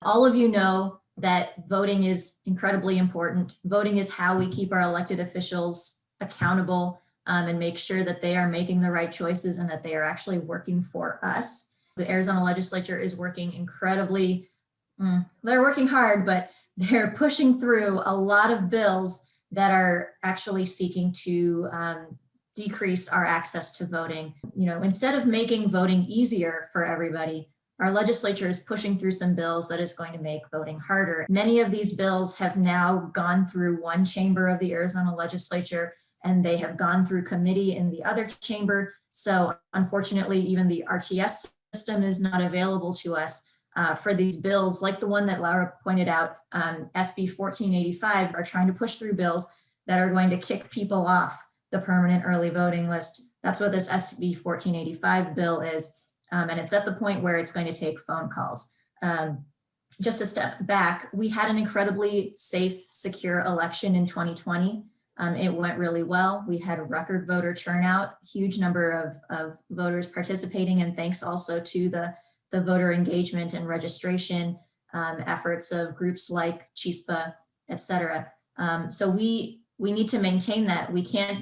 All of you know that voting is incredibly important. Voting is how we keep our elected officials accountable and make sure that they are making the right choices and that they are actually working for us. The Arizona legislature is working incredibly, they're working hard, but they're pushing through a lot of bills that are actually seeking to decrease our access to voting. You know, instead of making voting easier for everybody, our legislature is pushing through some bills that is going to make voting harder. Many of these bills have now gone through one chamber of the Arizona legislature, and they have gone through committee in the other chamber. So unfortunately, even the RTS system is not available to us for these bills, like the one that Laura pointed out. SB 1485 are trying to push through bills that are going to kick people off the permanent early voting list. That's what this SB 1485 bill is. And it's at the point where it's going to take phone calls. Just a step back, we had an incredibly safe, secure election in 2020. It went really well. We had a record voter turnout, huge number of voters participating, and thanks also to the voter engagement and registration efforts of groups like CHISPA, et cetera. So we need to maintain that. We can't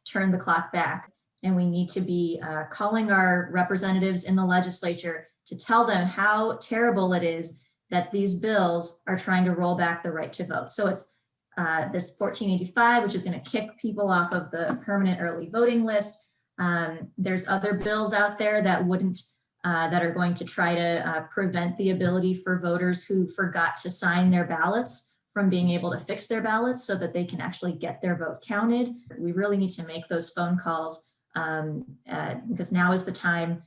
turn the clock back. And we need to be calling our representatives in the legislature to tell them how terrible it is that these bills are trying to roll back the right to vote. So it's this 1485, which is going to kick people off of the permanent early voting list. There's other bills out there that that are going to try to prevent the ability for voters who forgot to sign their ballots from being able to fix their ballots so that they can actually get their vote counted. We really need to make those phone calls because now is the time.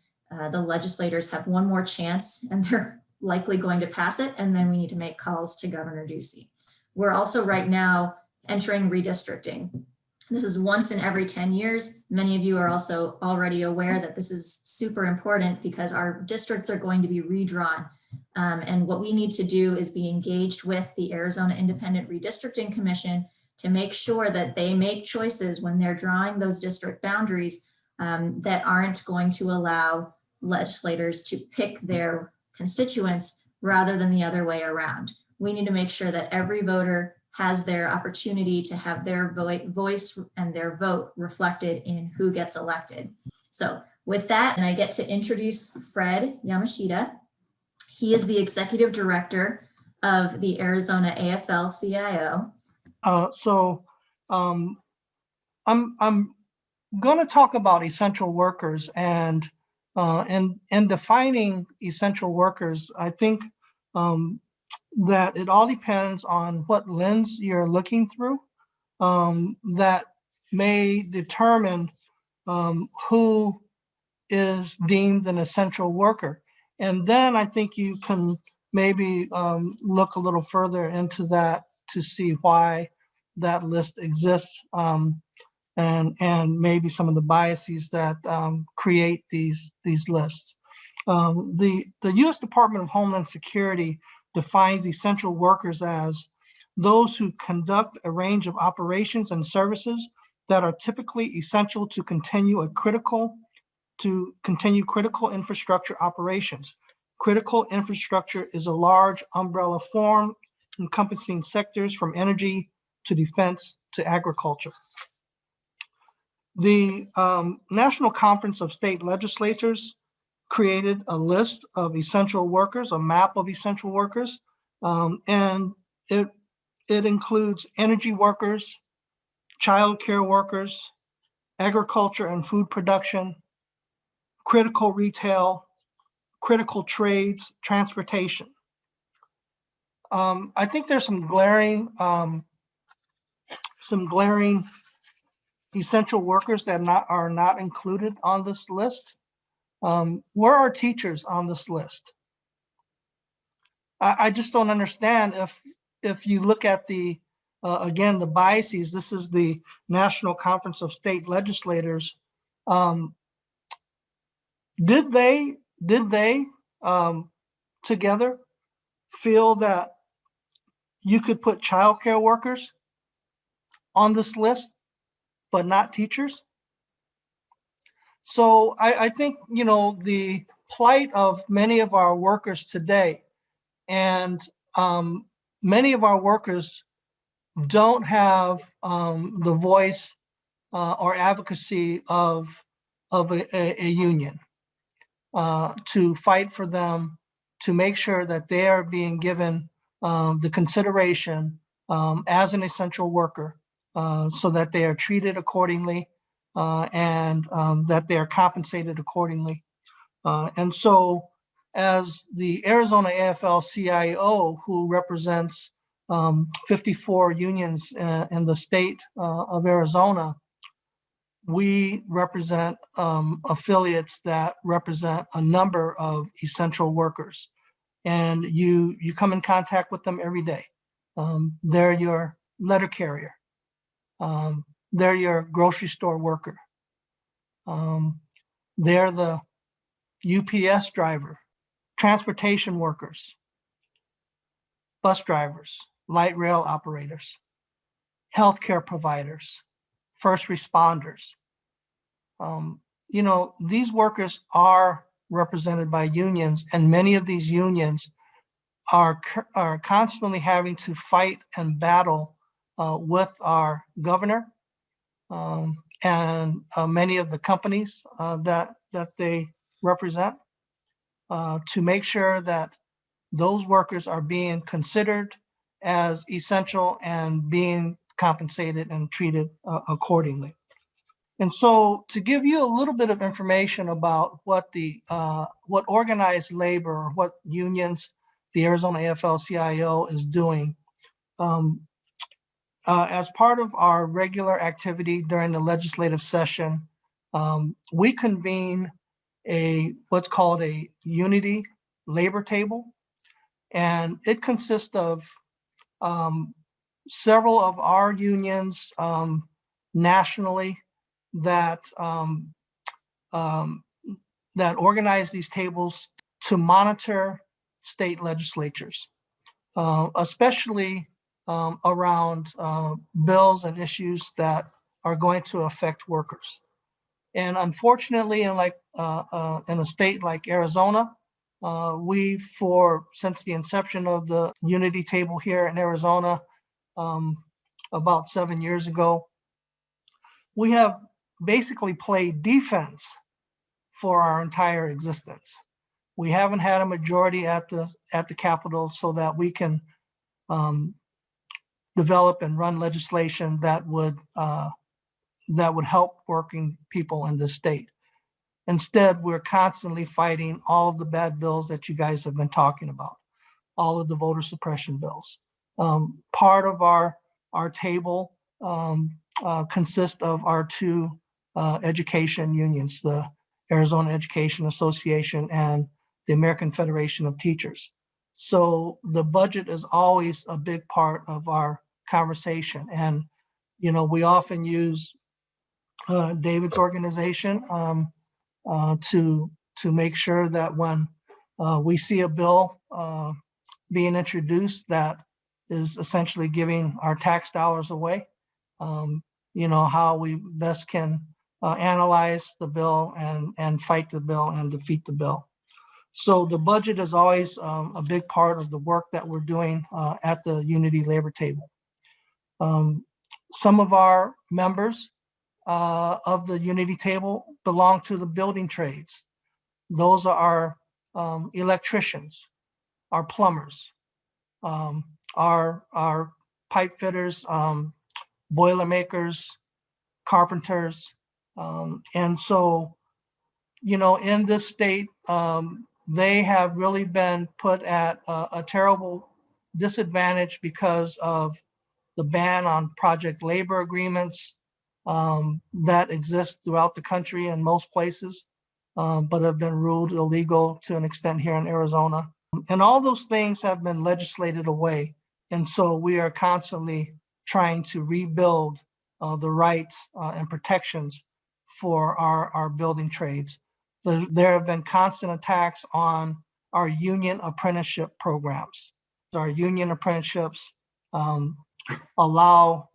The legislators have one more chance and they're likely going to pass it, and then we need to make calls to Governor Ducey. We're also right now entering redistricting. This is once in every 10 years. Many of you are also already aware that this is super important because our districts are going to be redrawn. And what we need to do is be engaged with the Arizona Independent Redistricting Commission to make sure that they make choices when they're drawing those district boundaries that aren't going to allow legislators to pick their constituents rather than the other way around. We need to make sure that every voter has their opportunity to have their voice and their vote reflected in who gets elected. So with that, and I get to introduce Fred Yamashita. He is the executive director of the Arizona AFL-CIO. I'm going to talk about essential workers, and in defining essential workers, I think that it all depends on what lens you're looking through that may determine who is deemed an essential worker. And then I think you can maybe look a little further into that to see why that list exists and maybe some of the biases that create these lists. The U.S. Department of Homeland Security defines essential workers as those who conduct a range of operations and services that are typically essential to continue critical infrastructure operations. Critical infrastructure is a large umbrella form encompassing sectors from energy to defense to agriculture. The National Conference of State Legislatures created a list of essential workers, a map of essential workers, and it includes energy workers, child care workers, agriculture and food production, critical retail, critical trades, transportation. I think there's some glaring essential workers that are not included on this list. Where are teachers on this list? I just don't understand if you look at the again the biases. This is the National Conference of State Legislators. Did they together feel that you could put childcare workers on this list, but not teachers? So I think, the plight of many of our workers today And many of our workers don't have the voice or advocacy of a union to fight for them, to make sure that they are being given the consideration as an essential worker, so that they are treated accordingly, and that they are compensated accordingly. And so as the Arizona AFL-CIO, who represents 54 unions in the state of Arizona, we represent affiliates that represent a number of essential workers. And you come in contact with them every day. They're your letter carrier. They're your grocery store worker. They're the UPS driver, transportation workers, bus drivers, light rail operators, healthcare providers, first responders. You know, these workers are represented by unions, and many of these unions are constantly having to fight and battle with our governor and many of the companies that they represent to make sure that those workers are being considered as essential and being compensated and treated accordingly. And so to give you a little bit of information about what what organized labor or what unions the Arizona AFL-CIO is doing, as part of our regular activity during the legislative session, we convene what's called a unity labor table. And it consists of several of our unions nationally that that organize these tables to monitor state legislatures, especially around bills and issues that are going to affect workers. And unfortunately, in in a state like Arizona, since the inception of the unity table here in Arizona, about 7 years ago, we have basically played defense for our entire existence. We haven't had a majority at the Capitol so that we can develop and run legislation that would help working people in this state. Instead, we're constantly fighting all of the bad bills that you guys have been talking about, all of the voter suppression bills. Part of our table consists of our two education unions, the Arizona Education Association and the American Federation of Teachers. So the budget is always a big part of our conversation. And, you know, we often use David's organization to make sure that when we see a bill being introduced that is essentially giving our tax dollars away, you know, how we best can analyze the bill and fight the bill and defeat the bill. So the budget is always a big part of the work that we're doing at the Unity Labor Table. Some of our members of the Unity Table belong to the building trades. Those are our electricians, our plumbers, our pipe fitters, boiler makers, carpenters. And so, you know, in this state, they have really been put at a terrible disadvantage because of the ban on project labor agreements that exist throughout the country in most places, but have been ruled illegal to an extent here in Arizona. And all those things have been legislated away. And so we are constantly trying to rebuild the rights and protections for our building trades. There have been constant attacks on our union apprenticeship programs. Our union apprenticeships allow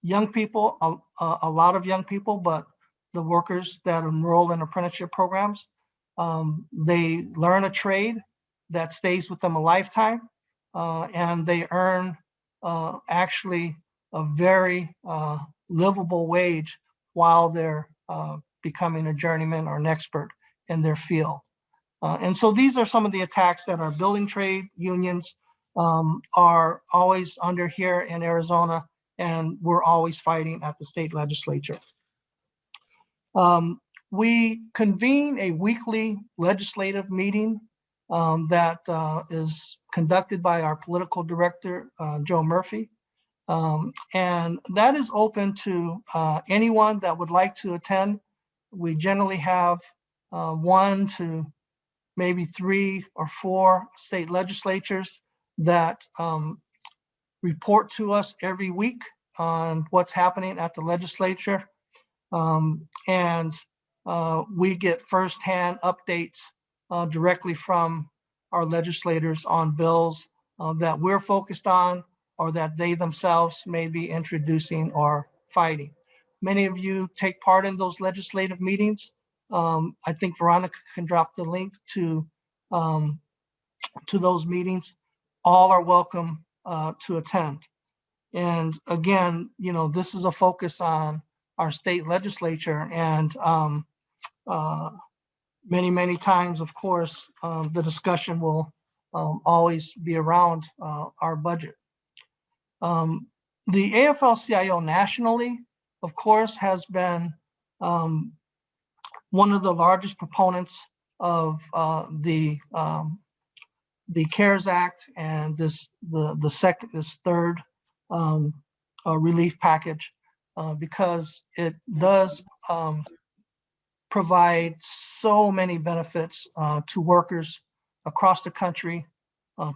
young people, a lot of young people, but the workers that enroll in apprenticeship programs, they learn a trade that stays with them a lifetime, and they earn actually a very livable wage while they're becoming a journeyman or an expert in their field. And so these are some of the attacks that our building trade unions are always under here in Arizona, and we're always fighting at the state legislature. We convene a weekly legislative meeting that is conducted by our political director, Joe Murphy. And that is open to anyone that would like to attend. We generally have 1 to maybe 3 or 4 state legislatures that report to us every week on what's happening at the legislature. And we get firsthand updates directly from our legislators on bills that we're focused on or that they themselves may be introducing or fighting. Many of you take part in those legislative meetings. I think Veronica can drop the link to those meetings. All are welcome to attend. And again, you know, this is a focus on our state legislature, and many, many times, of course, the discussion will always be around our budget. The AFL-CIO nationally, of course, has been one of the largest proponents of the CARES Act and this third relief package because it does provide so many benefits to workers across the country,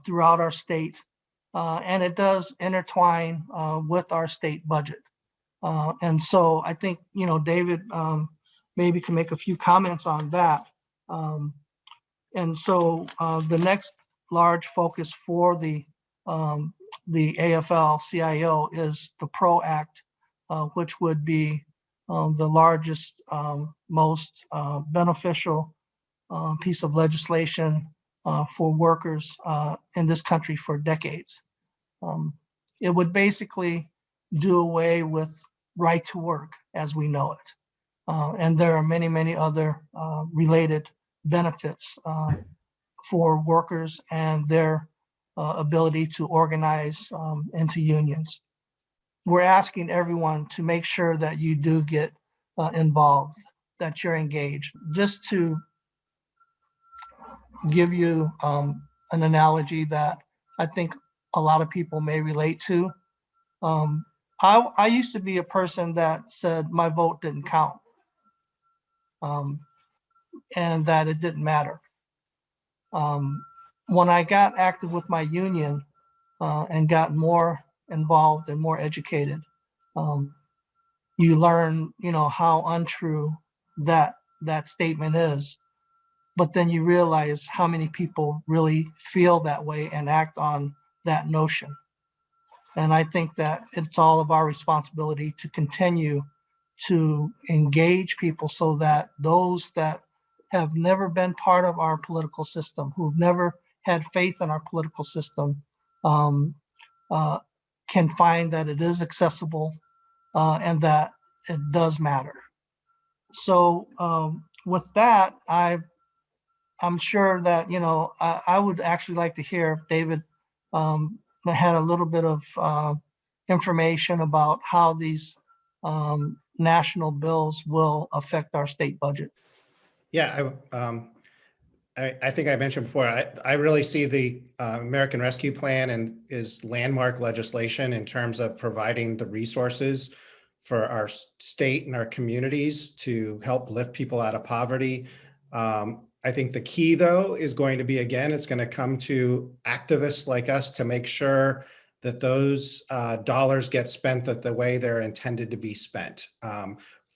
throughout our state, and it does intertwine with our state budget. And so I think, you know, David maybe can make a few comments on that. And so the next large focus for the AFL-CIO is the PRO Act, which would be the largest, most beneficial piece of legislation for workers in this country for decades. It would basically do away with right to work as we know it. And there are many, many other related benefits for workers and their ability to organize into unions. We're asking everyone to make sure that you do get involved, that you're engaged. Just to give you an analogy that I think a lot of people may relate to. I used to be a person that said my vote didn't count, and that it didn't matter. When I got active with my union and got more involved and more educated, you learn, you know, how untrue that statement is. But then you realize how many people really feel that way and act on that notion. And I think that it's all of our responsibility to continue to engage people so that those that have never been part of our political system, who've never had faith in our political system, can find that it is accessible and that it does matter. So with that, I'm sure that, you know, I would actually like to hear if David had a little bit of information about how these national bills will affect our state budget. Yeah, I think I mentioned before, I really see the American Rescue Plan and is landmark legislation in terms of providing the resources for our state and our communities to help lift people out of poverty. I think the key, though, is going to be, again, it's going to come to activists like us to make sure that those dollars get spent the way they're intended to be spent.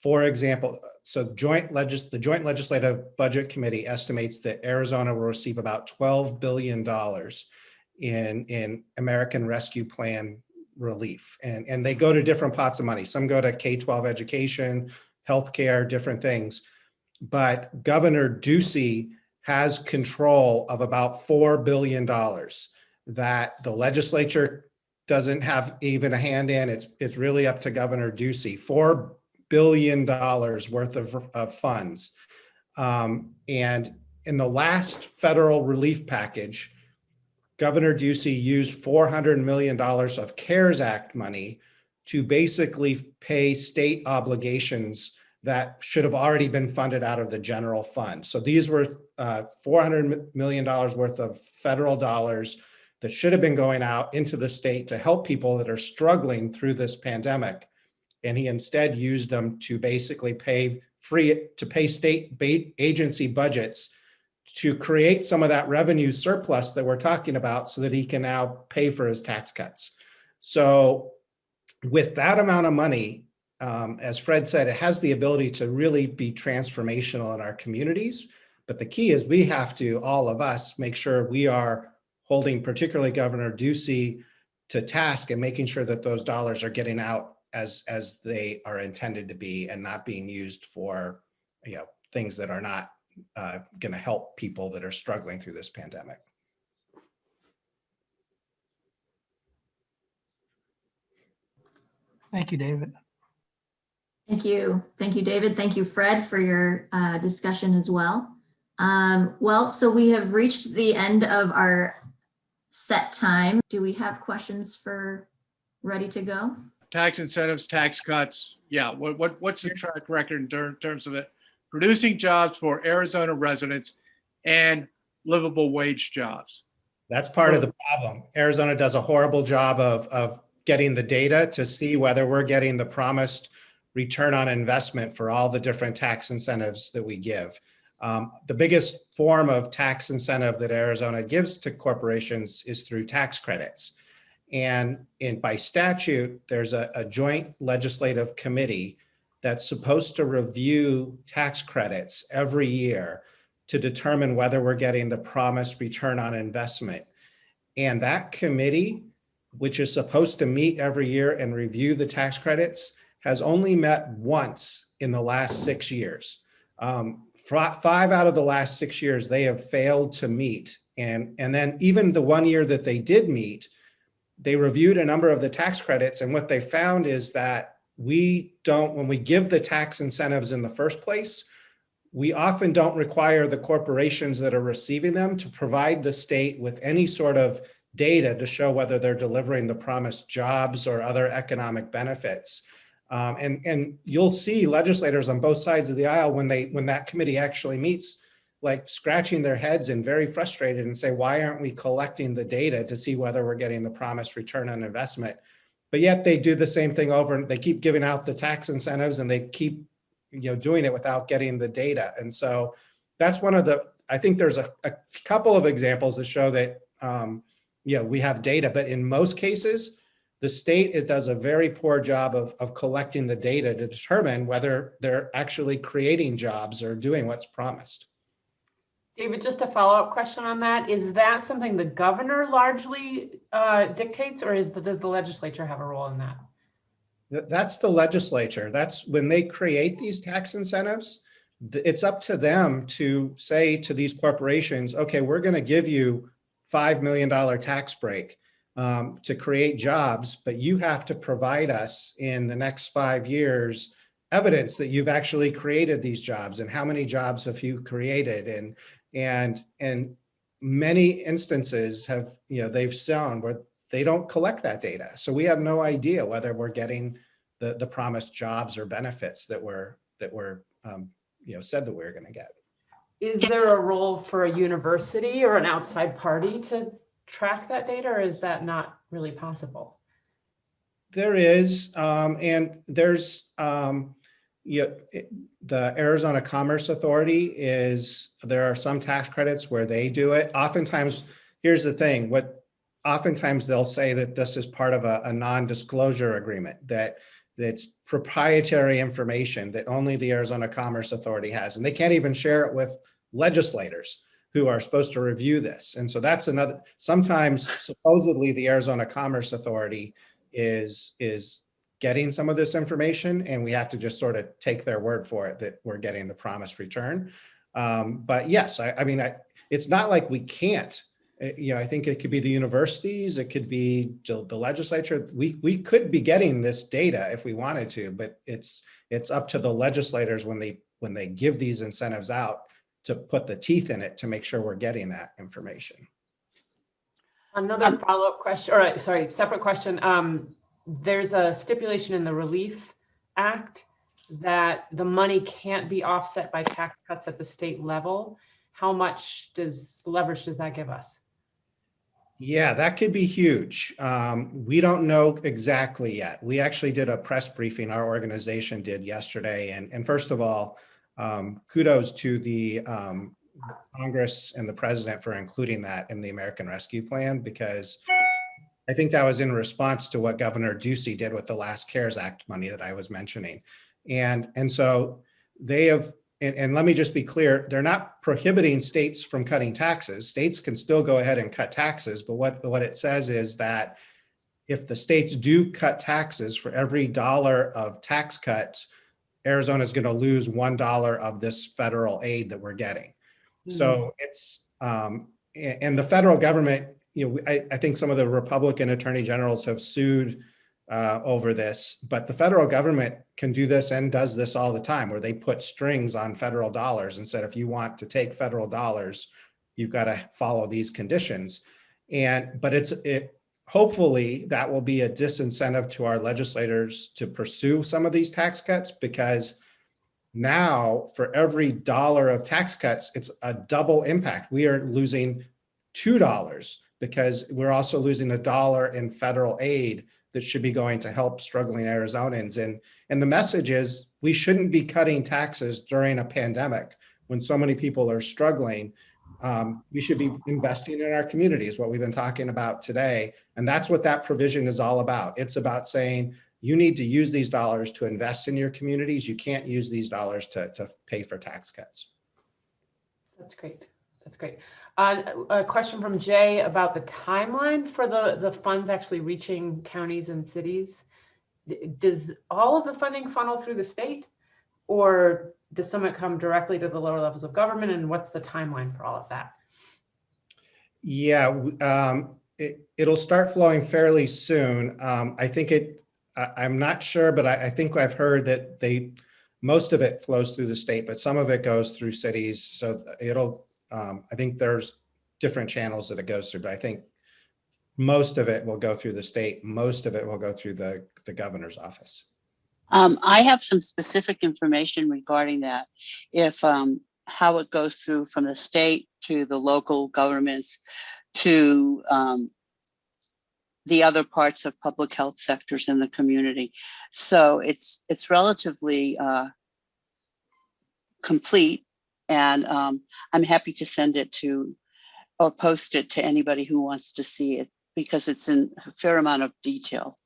For example, so the Joint Legislative Budget Committee estimates that Arizona will receive about $12 billion in American Rescue Plan relief. And they go to different pots of money. Some go to K-12 education, healthcare, different things. But Governor Ducey has control of about $4 billion that the legislature doesn't have even a hand in. It's really up to Governor Ducey. $4 billion worth of funds. And in the last federal relief package, Governor Ducey used $400 million of CARES Act money to basically pay state obligations that should have already been funded out of the general fund. So these were $400 million worth of federal dollars that should have been going out into the state to help people that are struggling through this pandemic. And he instead used them to basically pay state agency budgets to create some of that revenue surplus that we're talking about so that he can now pay for his tax cuts. So with that amount of money, as Fred said, it has the ability to really be transformational in our communities. But the key is we have to, all of us, make sure we are holding particularly Governor Ducey to task and making sure that those dollars are getting out as they are intended to be and not being used for, things that are not going to help people that are struggling through this pandemic. Thank you, David. Thank you. Thank you, David. Thank you, Fred, for your discussion as well. Well, so we have reached the end of our set time. Do we have questions for Ready to Go? Tax incentives, tax cuts. Yeah, what's the track record in terms of it? Producing jobs for Arizona residents and livable wage jobs. That's part of the problem. Arizona does a horrible job of getting the data to see whether we're getting the promised return on investment for all the different tax incentives that we give. The biggest form of tax incentive that Arizona gives to corporations is through tax credits. And by statute, there's a joint legislative committee that's supposed to review tax credits every year to determine whether we're getting the promised return on investment. And that committee, which is supposed to meet every year and review the tax credits, has only met once in the last 6 years. 5 out of the last 6 years, they have failed to meet. And then even the 1 year that they did meet, they reviewed a number of the tax credits. And what they found is that when we give the tax incentives in the first place, we often don't require the corporations that are receiving them to provide the state with any sort of data to show whether they're delivering the promised jobs or other economic benefits. And you'll see legislators on both sides of the aisle when that committee actually meets, like scratching their heads and very frustrated and say, why aren't we collecting the data to see whether we're getting the promised return on investment? But yet they do the same thing over, and they keep giving out the tax incentives and they keep doing it without getting the data. And so that's I think there's a couple of examples that show that we have data, but in most cases, the state does a very poor job of collecting the data to determine whether they're actually creating jobs or doing what's promised. David, just a follow-up question on that. Is that something the governor largely dictates, or does the legislature have a role in that? That's the legislature. That's when they create these tax incentives, it's up to them to say to these corporations, okay, we're going to give you $5 million tax break to create jobs, but you have to provide us in the next 5 years evidence that you've actually created these jobs and how many jobs have you created. And many instances have, they've shown where they don't collect that data. So we have no idea whether we're getting the promised jobs or benefits that were said that we were going to get. Is there a role for a university or an outside party to track that data, or is that not really possible? There is, and there's the Arizona Commerce Authority there are some tax credits where they do it. Oftentimes, here's the thing, oftentimes they'll say that this is part of a non-disclosure agreement, that's proprietary information that only the Arizona Commerce Authority has, and they can't even share it with legislators who are supposed to review this. And so that's sometimes supposedly the Arizona Commerce Authority is getting some of this information, and we have to just sort of take their word for it that we're getting the promised return. But yes, I it's not like we can't. I think it could be the universities, it could be the legislature. We could be getting this data if we wanted to, but it's up to the legislators when they give these incentives out to put the teeth in it to make sure we're getting that information. Another follow-up question, or sorry, separate question. There's a stipulation in the Relief Act that the money can't be offset by tax cuts at the state level. How much leverage does that give us? Yeah, that could be huge. We don't know exactly yet. We actually did a press briefing, our organization did yesterday. And first of all, kudos to the Congress and the president for including that in the American Rescue Plan, because I think that was in response to what Governor Ducey did with the last CARES Act money that I was mentioning. And so they have, and let me just be clear, they're not prohibiting states from cutting taxes. States can still go ahead and cut taxes, but what it says is that if the states do cut taxes, for every dollar of tax cuts, Arizona is going to lose $1 of this federal aid that we're getting. So it's, and the federal government, I think some of the Republican attorney generals have sued over this, but the federal government can do this and does this all the time, where they put strings on federal dollars and said, if you want to take federal dollars, you've got to follow these conditions. But hopefully that will be a disincentive to our legislators to pursue some of these tax cuts, because now for every dollar of tax cuts, it's a double impact. We are losing $2 because we're also losing $1 in federal aid that should be going to help struggling Arizonans. And the message is, we shouldn't be cutting taxes during a pandemic when so many people are struggling. We should be investing in our communities, what we've been talking about today. And that's what that provision is all about. It's about saying, you need to use these dollars to invest in your communities. You can't use these dollars to pay for tax cuts. That's great. That's great. A question from Jay about the timeline for the funds actually reaching counties and cities. Does all of the funding funnel through the state, or does some of it come directly to the lower levels of government? And what's the timeline for all of that? Yeah, it'll start flowing fairly soon. I think I'm not sure, but I think I've heard that most of it flows through the state, but some of it goes through cities. So I think there's different channels that it goes through, but I think most of it will go through the state. Most of it will go through the governor's office. I have some specific information regarding that. If how it goes through from the state to the local governments to the other parts of public health sectors in the community. So it's relatively complete, and I'm happy to send it to or post it to anybody who wants to see it, because it's in a fair amount of detail.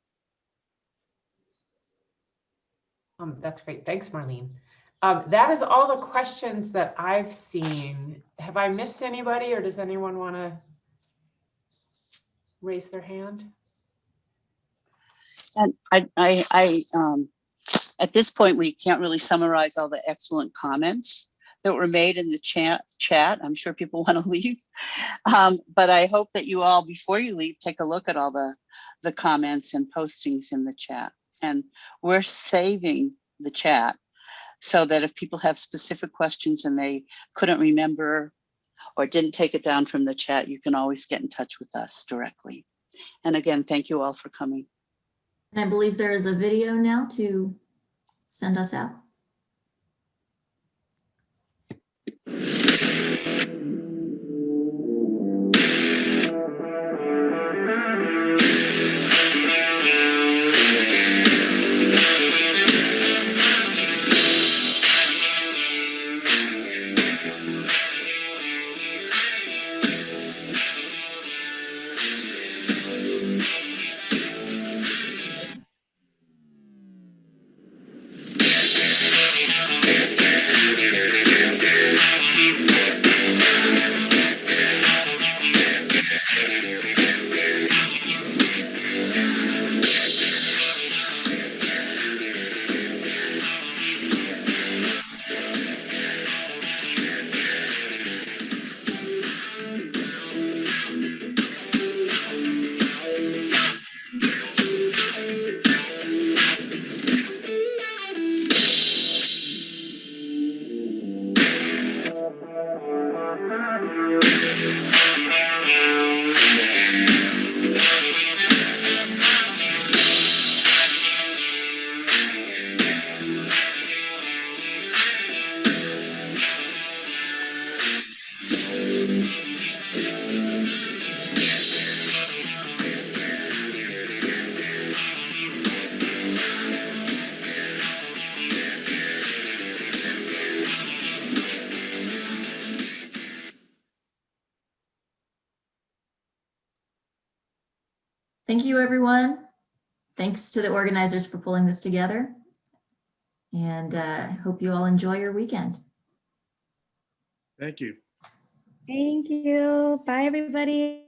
That's great. Thanks, Marlene. That is all the questions that I've seen. Have I missed anybody, or does anyone want to raise their hand? And I at this point, we can't really summarize all the excellent comments that were made in the chat. I'm sure people want to leave, but I hope that you all, before you leave, take a look at all the comments and postings in the chat. And we're saving the chat so that if people have specific questions and they couldn't remember or didn't take it down from the chat, you can always get in touch with us directly. And again, thank you all for coming. And I believe there is a video now to send us out. Thank you, everyone. Thanks to the organizers for pulling this together. And I hope you all enjoy your weekend. Thank you. Thank you. Bye, everybody.